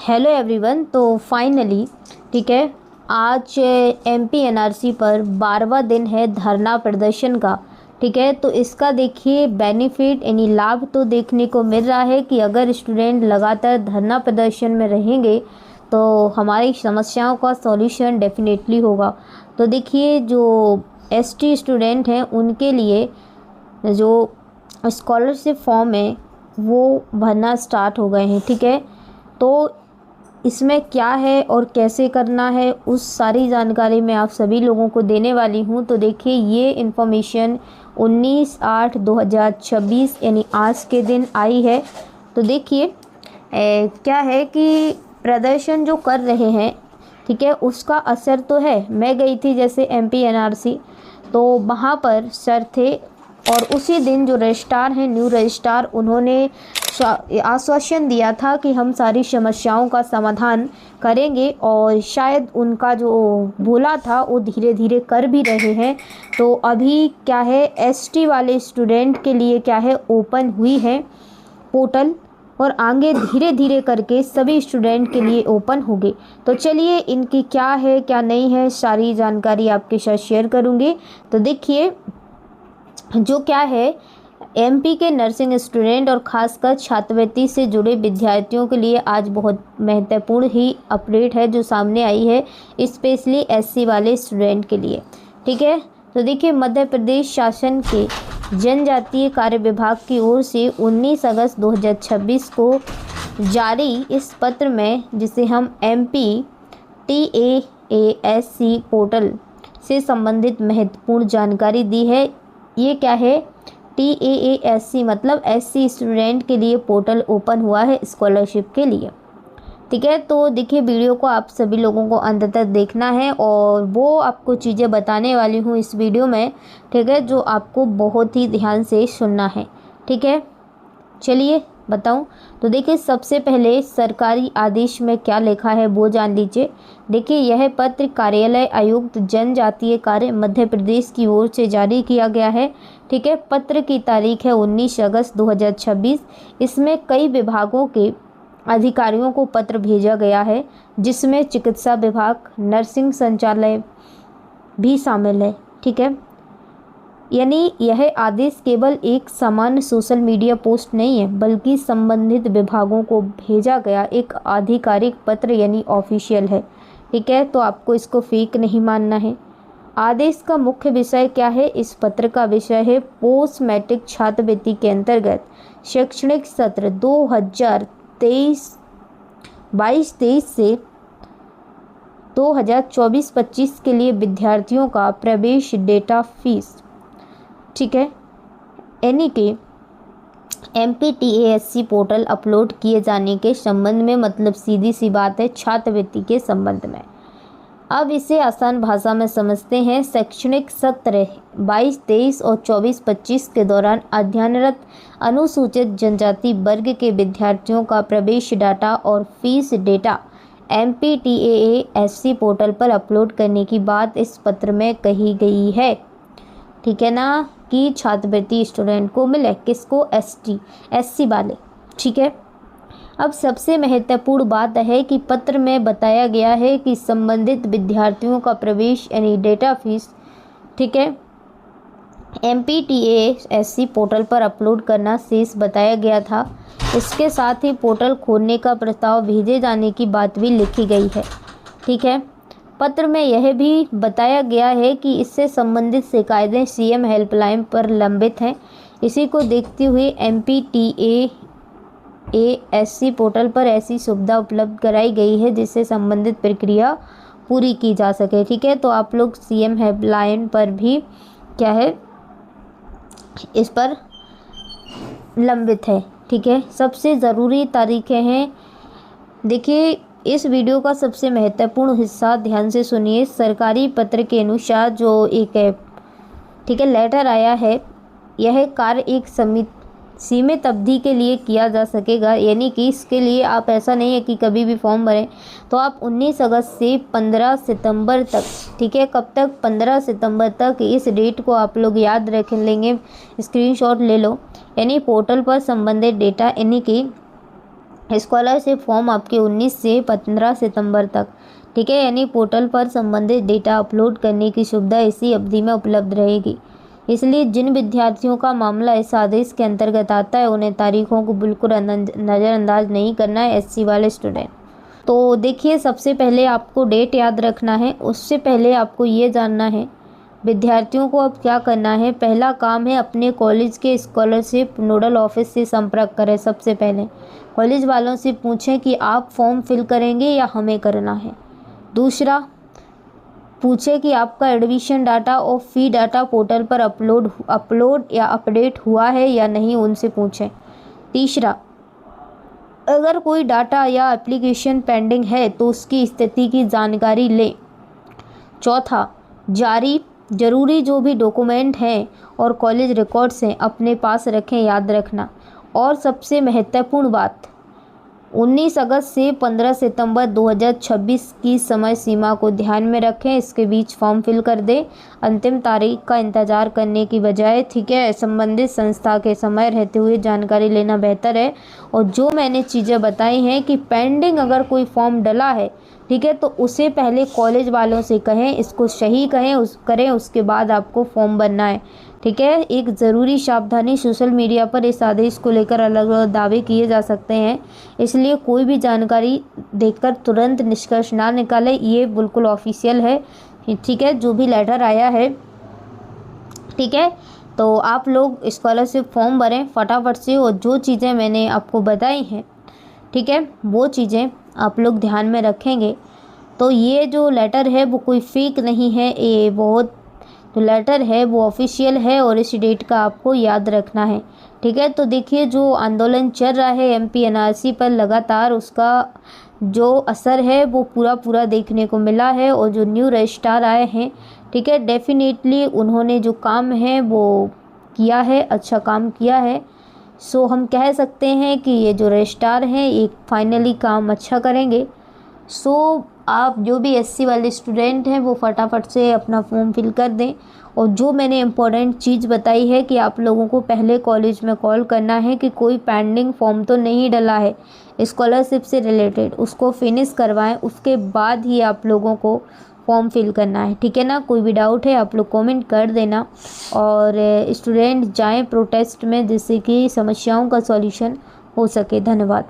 Hello everyone. तो finally ठीक है, आज एमपी एनआरसी पर 12वां दिन है धरना प्रदर्शन का। ठीक है, तो इसका देखिए बेनिफिट यानी लाभ तो देखने को मिल रहा है कि अगर स्टूडेंट लगातार धरना प्रदर्शन में रहेंगे तो हमारी समस्याओं का सॉल्यूशन डेफिनेटली होगा। तो देखिए जो एसटी स्टूडेंट हैं उनके लिए जो स्कॉलरशिप फॉर्म है वो भरना स्टार्ट हो गए हैं। ठीक है, तो इसमें क्या है और कैसे करना है उस सारी जानकारी मैं आप सभी लोगों को देने वाली हूँ। तो देखिए ये इन्फॉर्मेशन 19/8/2026 यानी आज के दिन आई है। तो देखिए क्या है कि प्रदर्शन जो कर रहे हैं, ठीक है, उसका असर तो है। मैं गई थी जैसे एमपी एनआरसी, तो वहाँ पर सर थे और उसी दिन जो रजिस्ट्रार हैं, न्यू रजिस्ट्रार, उन्होंने आश्वासन दिया था कि हम सारी समस्याओं का समाधान करेंगे और शायद उनका जो बोला था वो धीरे धीरे कर भी रहे हैं। तो अभी क्या है, एसटी वाले स्टूडेंट के लिए क्या है, ओपन हुई है पोर्टल और आगे धीरे धीरे करके सभी स्टूडेंट के लिए ओपन होगी। तो चलिए इनकी क्या है क्या नहीं है सारी जानकारी आपके साथ शेयर करूँगी। तो देखिए जो क्या है, एमपी के नर्सिंग स्टूडेंट और ख़ासकर छात्रवृत्ति से जुड़े विद्यार्थियों के लिए आज बहुत महत्वपूर्ण ही अपडेट है जो सामने आई है, स्पेशली एससी वाले स्टूडेंट के लिए। ठीक है, तो देखिए मध्य प्रदेश शासन के जनजातीय कार्य विभाग की ओर से 19 अगस्त 2026 को जारी इस पत्र में, जिसे हम MPTAASC पोर्टल से संबंधित महत्वपूर्ण जानकारी दी है। ये क्या है, TAASC मतलब एससी स्टूडेंट के लिए पोर्टल ओपन हुआ है स्कॉलरशिप के लिए। ठीक है, तो देखिए वीडियो को आप सभी लोगों को अंत तक देखना है और वो आपको चीज़ें बताने वाली हूँ इस वीडियो में। ठीक है, जो आपको बहुत ही ध्यान से सुनना है। ठीक है, चलिए बताऊं। तो देखिए सबसे पहले सरकारी आदेश में क्या लिखा है वो जान लीजिए। देखिए यह पत्र कार्यालय आयुक्त जनजातीय कार्य मध्य प्रदेश की ओर से जारी किया गया है। ठीक है, पत्र की तारीख है 19 अगस्त 2026। इसमें कई विभागों के अधिकारियों को पत्र भेजा गया है, जिसमें चिकित्सा विभाग, नर्सिंग संचालय भी शामिल है। ठीक है, यानी यह आदेश केवल एक सामान्य सोशल मीडिया पोस्ट नहीं है, बल्कि संबंधित विभागों को भेजा गया एक आधिकारिक पत्र यानी ऑफिशियल है। ठीक है, तो आपको इसको फेक नहीं मानना है। आदेश का मुख्य विषय क्या है, इस पत्र का विषय है पोस्ट मैट्रिक छात्रवृत्ति के अंतर्गत शैक्षणिक सत्र 2022-23 से 2024-25 के लिए विद्यार्थियों का प्रवेश डेटा फीस, ठीक है, यानी कि MPTASC पोर्टल अपलोड किए जाने के संबंध में, मतलब सीधी सी बात है छात्रवृत्ति के संबंध में। अब इसे आसान भाषा में समझते हैं। शैक्षणिक सत्र 22-23 और 24-25 के दौरान अध्ययनरत अनुसूचित जनजाति वर्ग के विद्यार्थियों का प्रवेश डाटा और फीस डेटा MPTAASC पोर्टल पर अपलोड करने की बात इस पत्र में कही गई है। ठीक है ना, कि छात्रवृत्ति स्टूडेंट को मिले, किसको, SC वाले। ठीक है, अब सबसे महत्वपूर्ण बात है कि पत्र में बताया गया है कि संबंधित विद्यार्थियों का प्रवेश यानी डेटा फीस, ठीक है, MPTASC पोर्टल पर अपलोड करना शेष बताया गया था। इसके साथ ही पोर्टल खोलने का प्रस्ताव भेजे जाने की बात भी लिखी गई है। ठीक है, पत्र में यह भी बताया गया है कि इससे संबंधित शिकायतें CM हेल्पलाइन पर लंबित हैं। इसी को देखते हुए MPTAASC पोर्टल पर ऐसी सुविधा उपलब्ध कराई गई है जिससे संबंधित प्रक्रिया पूरी की जा सके। ठीक है, तो आप लोग CM हेल्पलाइन पर भी क्या है, इस पर लंबित है। ठीक है, सबसे ज़रूरी तारीखें हैं। देखिए इस वीडियो का सबसे महत्वपूर्ण हिस्सा ध्यान से सुनिए। सरकारी पत्र के अनुसार जो एक ठीक है लेटर आया है, यह कार्य एक सीमित अवधि के लिए किया जा सकेगा, यानी कि इसके लिए आप ऐसा नहीं है कि कभी भी फॉर्म भरें। तो आप 19 अगस्त से 15 सितंबर तक, ठीक है, कब तक, 15 सितंबर तक, इस डेट को आप लोग याद रख लेंगे, स्क्रीनशॉट ले लो। यानी पोर्टल पर संबंधित डेटा यानी कि स्कॉलरशिप फॉर्म आपके 19 से 15 सितंबर तक, ठीक है, यानी पोर्टल पर संबंधित डेटा अपलोड करने की सुविधा इसी अवधि में उपलब्ध रहेगी। इसलिए जिन विद्यार्थियों का मामला इस आदेश के अंतर्गत आता है उन्हें तारीखों को बिल्कुल नज़रअंदाज नहीं करना है, एससी वाले स्टूडेंट। तो देखिए, सबसे पहले आपको डेट याद रखना है, उससे पहले आपको ये जानना है विद्यार्थियों को अब क्या करना है। पहला काम है अपने कॉलेज के स्कॉलरशिप नोडल ऑफिस से संपर्क करें। सबसे पहले कॉलेज वालों से पूछें कि आप फॉर्म फिल करेंगे या हमें करना है। दूसरा, पूछें कि आपका एडमिशन डाटा और फ़ी डाटा पोर्टल पर अपलोड या अपडेट हुआ है या नहीं, उनसे पूछें। तीसरा, अगर कोई डाटा या एप्लीकेशन पेंडिंग है तो उसकी स्थिति की जानकारी लें। चौथा, ज़रूरी जो भी डॉक्यूमेंट हैं और कॉलेज रिकॉर्ड्स हैं अपने पास रखें, याद रखना। और सबसे महत्वपूर्ण बात, 19 अगस्त से 15 सितंबर 2026 की समय सीमा को ध्यान में रखें। इसके बीच फॉर्म फिल कर दें। अंतिम तारीख का इंतज़ार करने की बजाय, ठीक है, संबंधित संस्था के समय रहते हुए जानकारी लेना बेहतर है। और जो मैंने चीज़ें बताई हैं कि पेंडिंग अगर कोई फॉर्म डला है, ठीक है, तो उसे पहले कॉलेज वालों से कहें, इसको सही करें, उसके बाद आपको फॉर्म भरना है, ठीक है। एक ज़रूरी सावधानी, सोशल मीडिया पर इस आदेश को लेकर अलग अलग दावे किए जा सकते हैं, इसलिए कोई भी जानकारी देखकर तुरंत निष्कर्ष ना निकालें। ये बिल्कुल ऑफिशियल है, ठीक है, जो भी लेटर आया है, ठीक है। तो आप लोग स्कॉलरशिप फॉर्म भरें फटाफट से, और जो चीज़ें मैंने आपको बताई हैं, ठीक है, वो चीज़ें आप लोग ध्यान में रखेंगे। तो ये जो लेटर है वो कोई फेक नहीं है, ये बहुत जो लेटर है वो ऑफिशियल है और इस डेट का आपको याद रखना है, ठीक है। तो देखिए, जो आंदोलन चल रहा है एमपी एनआरसी पर लगातार, उसका जो असर है वो पूरा देखने को मिला है। और जो न्यू रजिस्ट्रार आए हैं, ठीक है, डेफिनेटली उन्होंने जो काम है वो किया है, अच्छा काम किया है। सो हम कह सकते हैं कि ये जो रजिस्ट्रार हैं ये फाइनली काम अच्छा करेंगे। सो आप जो भी एससी वाले स्टूडेंट हैं वो फटाफट से अपना फॉर्म फिल कर दें। और जो मैंने इम्पोर्टेंट चीज़ बताई है कि आप लोगों को पहले कॉलेज में कॉल करना है कि कोई पेंडिंग फॉर्म तो नहीं डला है स्कॉलरशिप से रिलेटेड, उसको फिनिश करवाएं, उसके बाद ही आप लोगों को फॉर्म फिल करना है, ठीक है ना। कोई भी डाउट है आप लोग कमेंट कर देना। और स्टूडेंट जाएं प्रोटेस्ट में, जिससे कि समस्याओं का सॉल्यूशन हो सके। धन्यवाद।